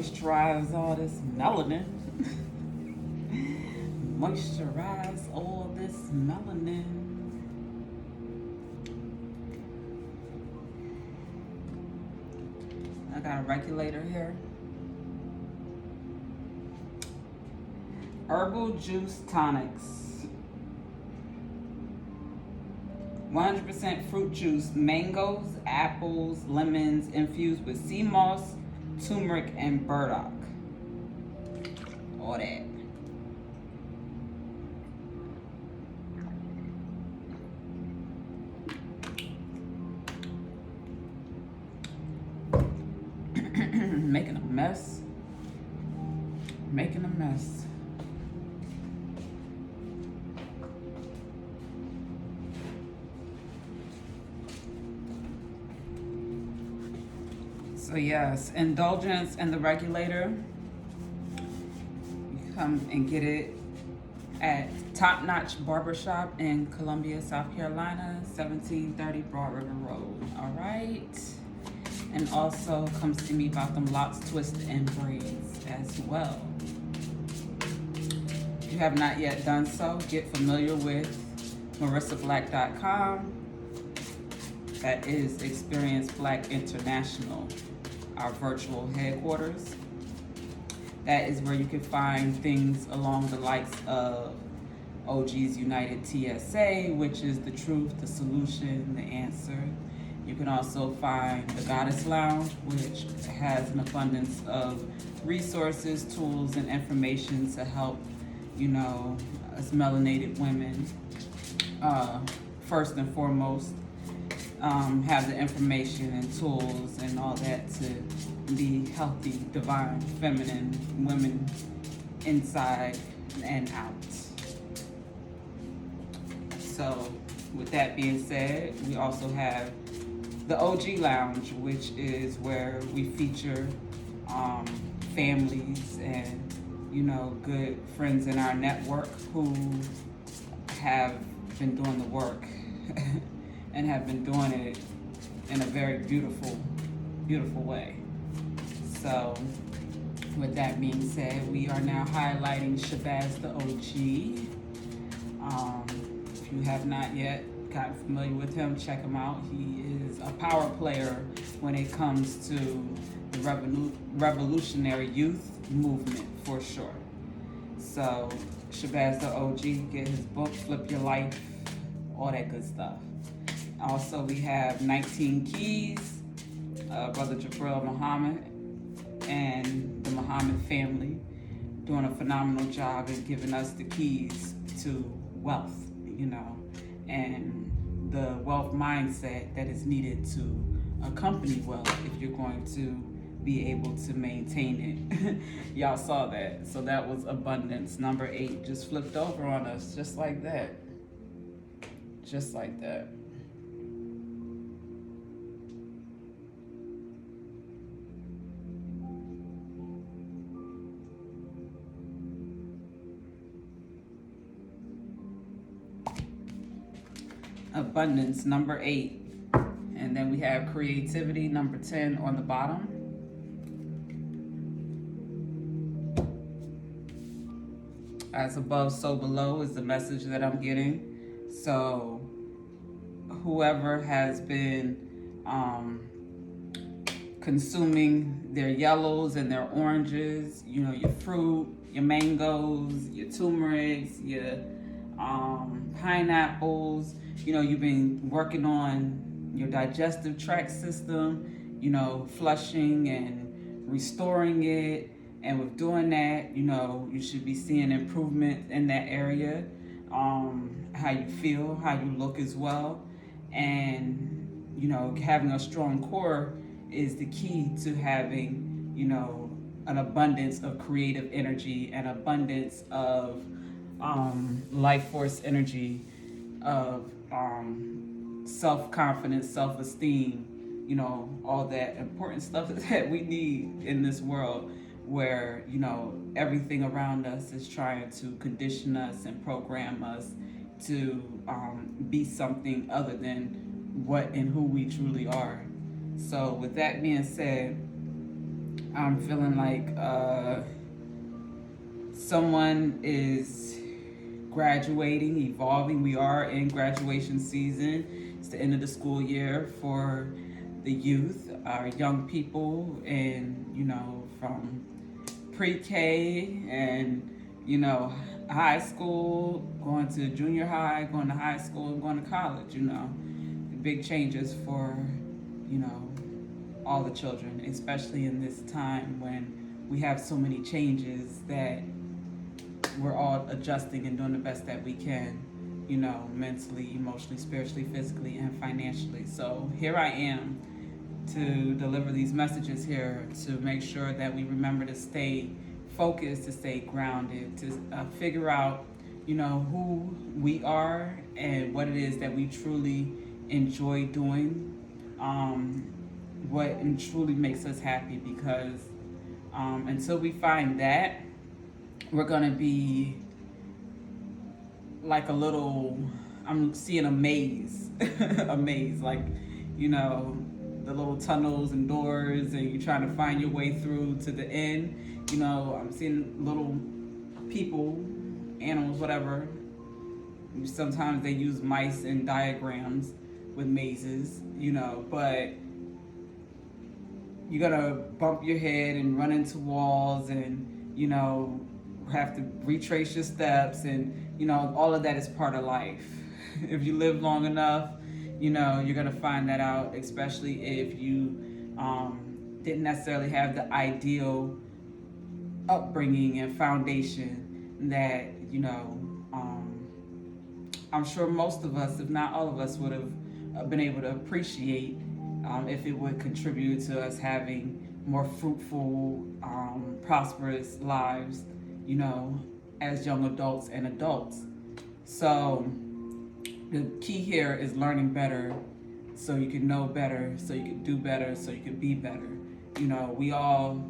moisturize all this melanin. Moisturize all this melanin. I got a regulator here. Herbal juice tonics. 100% fruit juice, mangoes, apples, lemons, infused with sea moss, turmeric, and burdock. All that. Making a mess. Making a mess. So yes, indulgence and the regulator. You come and get it at Top Notch Barbershop in Columbia, South Carolina, 1730 Broad River Road. All right. And also come see me about them locks, twists, and braids as well. If you have not yet done so, get familiar with marissablack.com. That is Experience Black International, our virtual headquarters. That is where you can find things along the likes of OG's United TSA, which is the truth, the solution, the answer. You can also find the Goddess Lounge, which has an abundance of resources, tools, and information to help, you know, us melanated women, first and foremost, have the information and tools and all that to be healthy, divine, feminine women inside and out. So with that being said, we also have the OG Lounge, which is where we feature families and, you know, good friends in our network who have been doing the work and have been doing it in a very beautiful, beautiful way. So with that being said, we are now highlighting Shabazz the OG. If you have not yet gotten familiar with him, check him out. He is a power player when it comes to the revolutionary youth movement, for sure. So Shabazz the OG, get his book, Flip Your Life, all that good stuff. Also, we have 19 Keys, Brother Jabril Muhammad and the Muhammad family doing a phenomenal job in giving us the keys to wealth, you know, and the wealth mindset that is needed to accompany wealth if you're going to be able to maintain it. Y'all saw that. So that was abundance. Number 8 just flipped over on us, just like that. Just like that. Abundance, number 8. And then we have creativity, number 10 on the bottom. As above, so below is the message that I'm getting. So whoever has been consuming their yellows and their oranges, you know, your fruit, your mangoes, your turmerics, your pineapples, you know, you've been working on your digestive tract system, you know, flushing and restoring it. And with doing that, you know, you should be seeing improvement in that area, how you feel, how you look as well. And, you know, having a strong core is the key to having, you know, an abundance of creative energy, an abundance of life force energy, of self-confidence, self-esteem, you know, all that important stuff that we need in this world where, you know, everything around us is trying to condition us and program us to be something other than what and who we truly are. So with that being said, I'm feeling like someone is graduating, evolving. We are in graduation season. It's the end of the school year for the youth, our young people, and from pre-K and high school, going to junior high, going to high school, and going to college. The big changes for you know all the children, especially in this time when we have so many changes that we're all adjusting and doing the best that we can, mentally, emotionally, spiritually, physically, and financially. So here I am to deliver these messages here to make sure that we remember to stay focused, to stay grounded, to figure out, who we are and what it is that we truly enjoy doing, what truly makes us happy. Because until we find that, we're gonna be like I'm seeing a maze, a maze, like, the little tunnels and doors, and you're trying to find your way through to the end. I'm seeing little people, animals, whatever. Sometimes they use mice and diagrams with mazes, but you're gonna bump your head and run into walls and, have to retrace your steps, and all of that is part of life. If you live long enough, you're gonna find that out, especially if you didn't necessarily have the ideal upbringing and foundation that I'm sure most of us, if not all of us, would have been able to appreciate if it would contribute to us having more fruitful, prosperous lives, as young adults and adults. So the key here is learning better so you can know better, so you can do better, so you can be better. We all,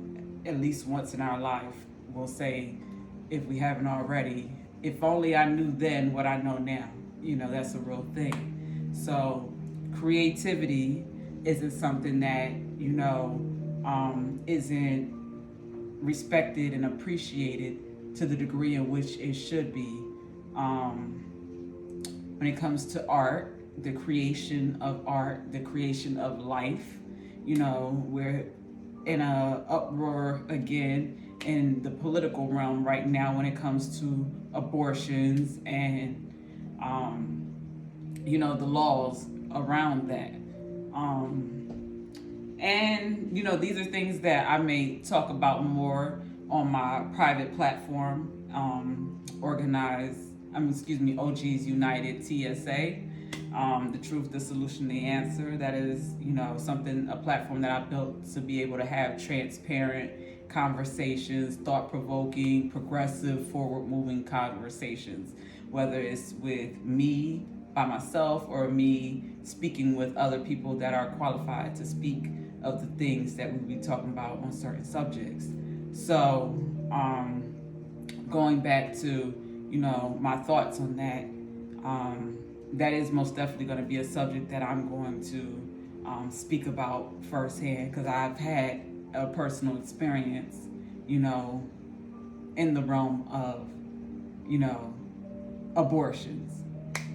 at least once in our life, will say, if we haven't already, if only I knew then what I know now. That's a real thing. So creativity isn't something that, isn't respected and appreciated to the degree in which it should be. When it comes to art, the creation of art, the creation of life, we're in a uproar again in the political realm right now when it comes to abortions and the laws around that. And these are things that I may talk about more on my private platform, OGs United TSA. The truth, the solution, the answer. That is, a platform that I built to be able to have transparent conversations, thought-provoking, progressive, forward-moving conversations, whether it's with me by myself or me speaking with other people that are qualified to speak of the things that we'll be talking about on certain subjects. So, going back to, my thoughts on that, that is most definitely going to be a subject that I'm going to speak about firsthand, because I've had a personal experience, in the realm of, abortions.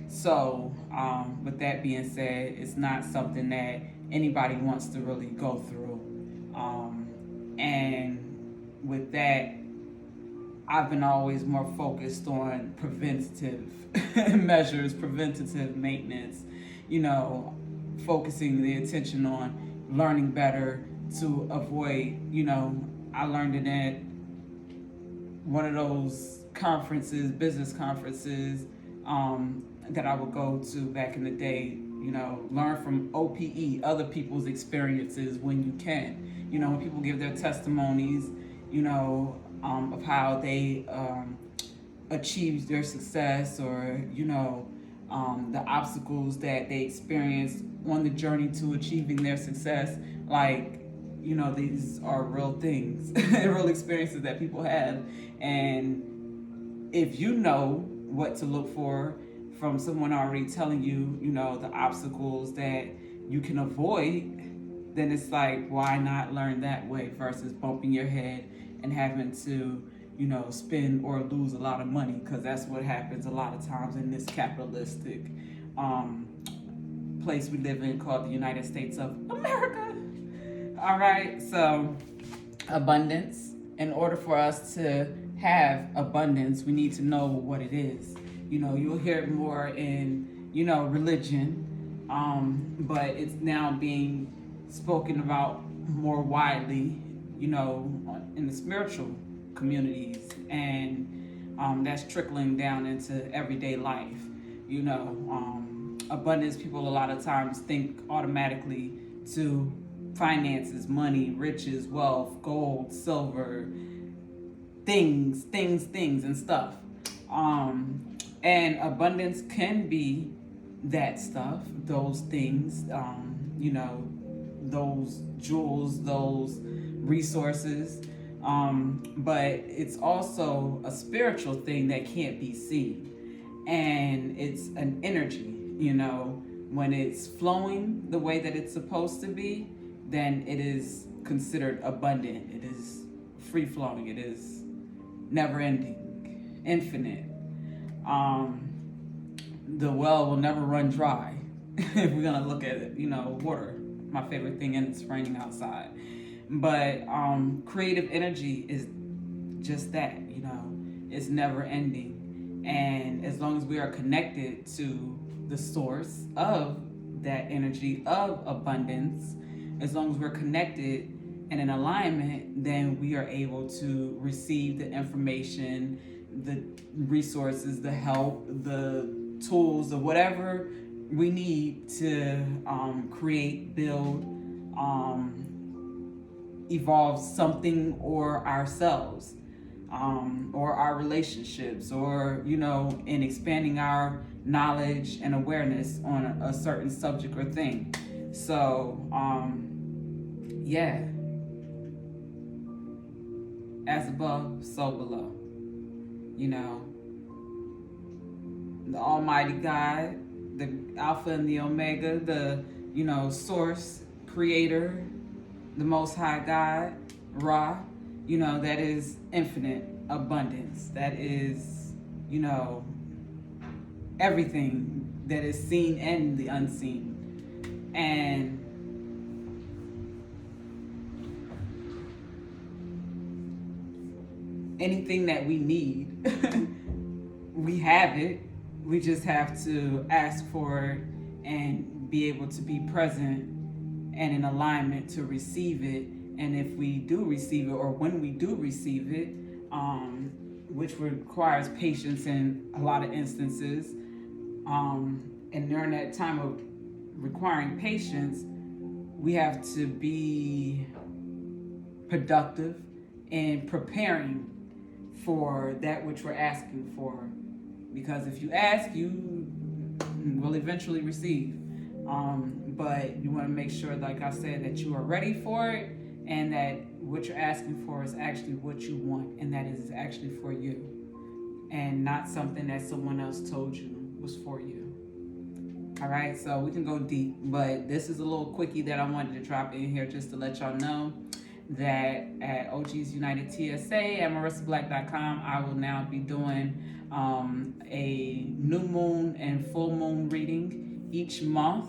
So, with that being said, it's not something that anybody wants to really go through. And with that, I've been always more focused on preventative measures, preventative maintenance, focusing the attention on learning better to avoid, I learned it at one of those conferences, business conferences, that I would go to back in the day, learn from OPE, other people's experiences when you can. When people give their testimonies, of how they achieved their success, or, the obstacles that they experienced on the journey to achieving their success. Like, these are real things, real experiences that people have. And if you know what to look for from someone already telling you, the obstacles that you can avoid, then it's like, why not learn that way versus bumping your head and having to, spend or lose a lot of money, because that's what happens a lot of times in this capitalistic place we live in called the United States of America. All right, so abundance. In order for us to have abundance, we need to know what it is. You'll hear it more in, religion, but it's now being spoken about more widely, in the spiritual communities, and that's trickling down into everyday life. Abundance, people a lot of times think automatically to finances, money, riches, wealth, gold, silver, things, and stuff. And abundance can be that stuff, those things, those jewels, those resources. But it's also a spiritual thing that can't be seen. And it's an energy, when it's flowing the way that it's supposed to be, then it is considered abundant. It is free flowing. It is never ending, infinite. The well will never run dry. If we're gonna look at it, water, my favorite thing, and it's raining outside. But creative energy is just that, it's never ending. And as long as we are connected to the source of that energy of abundance, as long as we're connected and in alignment, then we are able to receive the information, the resources, the help, the tools, or whatever we need to create, build, evolve something or ourselves, or our relationships, or in expanding our knowledge and awareness on a certain subject or thing. So as above, so below. The Almighty God, the Alpha and the Omega, the source, creator, the Most High God, Ra, that is infinite abundance. That is, everything that is seen and the unseen. And anything that we need, we have it. We just have to ask for it and be able to be present and in alignment to receive it. And if we do receive it, or when we do receive it, which requires patience in a lot of instances, and during that time of requiring patience, we have to be productive in preparing for that which we're asking for. Because if you ask, you will eventually receive. But you want to make sure, like I said, that you are ready for it, and that what you're asking for is actually what you want, and that is actually for you, and not something that someone else told you was for you. All right, so we can go deep, but this is a little quickie that I wanted to drop in here just to let y'all know that at OG's United TSA at marissablack.com, I will now be doing a new moon and full moon reading each month,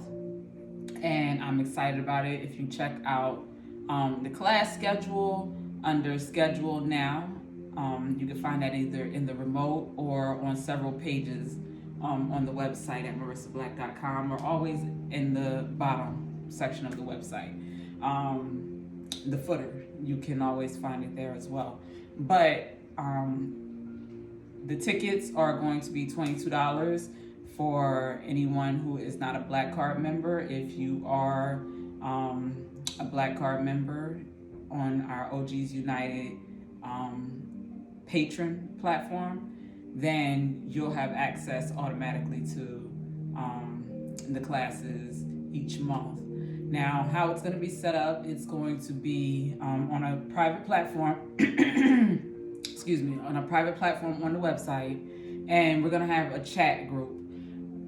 and I'm excited about it. If you check out the class schedule under schedule now, you can find that either in the remote or on several pages on the website at marissablack.com, or always in the bottom section of the website. The footer, you can always find it there as well. But the tickets are going to be $22 for anyone who is not a Black Card member. If you are a Black Card member on our OG's United patron platform, then you'll have access automatically to the classes each month. Now, how it's going to be set up, it's going to be on a private platform, on a private platform on the website, and we're going to have a chat group.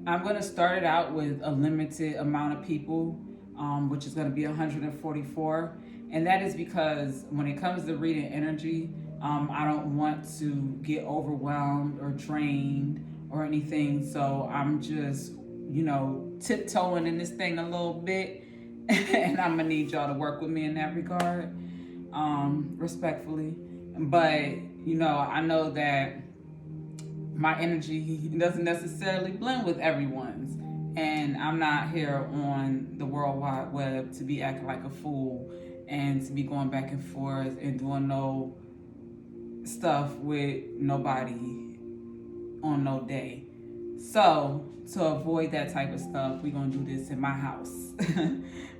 I'm going to start it out with a limited amount of people which is going to be 144. And that is because when it comes to reading energy, I don't want to get overwhelmed or drained or anything. So I'm just, tiptoeing in this thing a little bit. And I'm going to need y'all to work with me in that regard, respectfully. But, I know that my energy doesn't necessarily blend with everyone's. And I'm not here on the World Wide Web to be acting like a fool and to be going back and forth and doing no stuff with nobody on no day. So to avoid that type of stuff, we're going to do this in my house,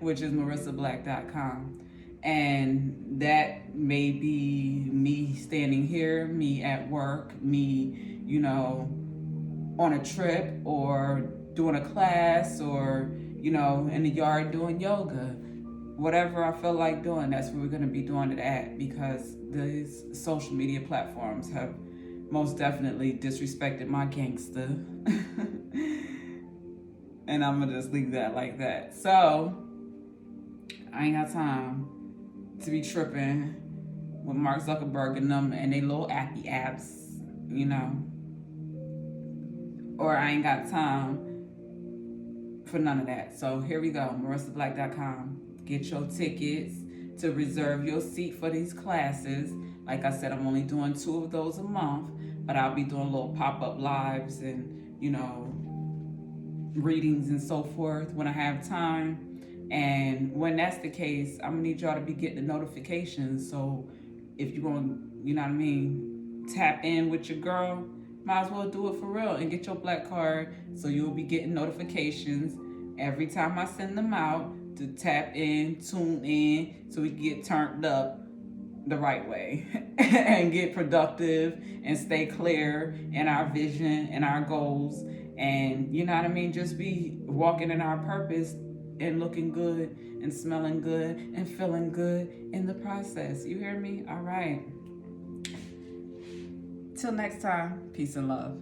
which is marissablack.com. And that may be me standing here, me at work, me, on a trip or doing a class or, in the yard doing yoga. Whatever I feel like doing, that's where we're going to be doing it at, because these social media platforms have most definitely disrespected my gangster. And I'm going to just leave that like that. So, I ain't got time to be tripping with Mark Zuckerberg and them and they little appy apps, Or I ain't got time for none of that. So here we go, marissablack.com. Get your tickets to reserve your seat for these classes. Like I said, I'm only doing 2 of those a month, but I'll be doing little pop-up lives and, readings and so forth when I have time. And when that's the case, I'm gonna need y'all to be getting the notifications. So if you're gonna, tap in with your girl, might as well do it for real and get your black card so you'll be getting notifications every time I send them out to tap in, tune in, so we can get turned up the right way and get productive and stay clear in our vision and our goals. And just be walking in our purpose and looking good and smelling good and feeling good in the process. You hear me? All right. Till next time, peace and love.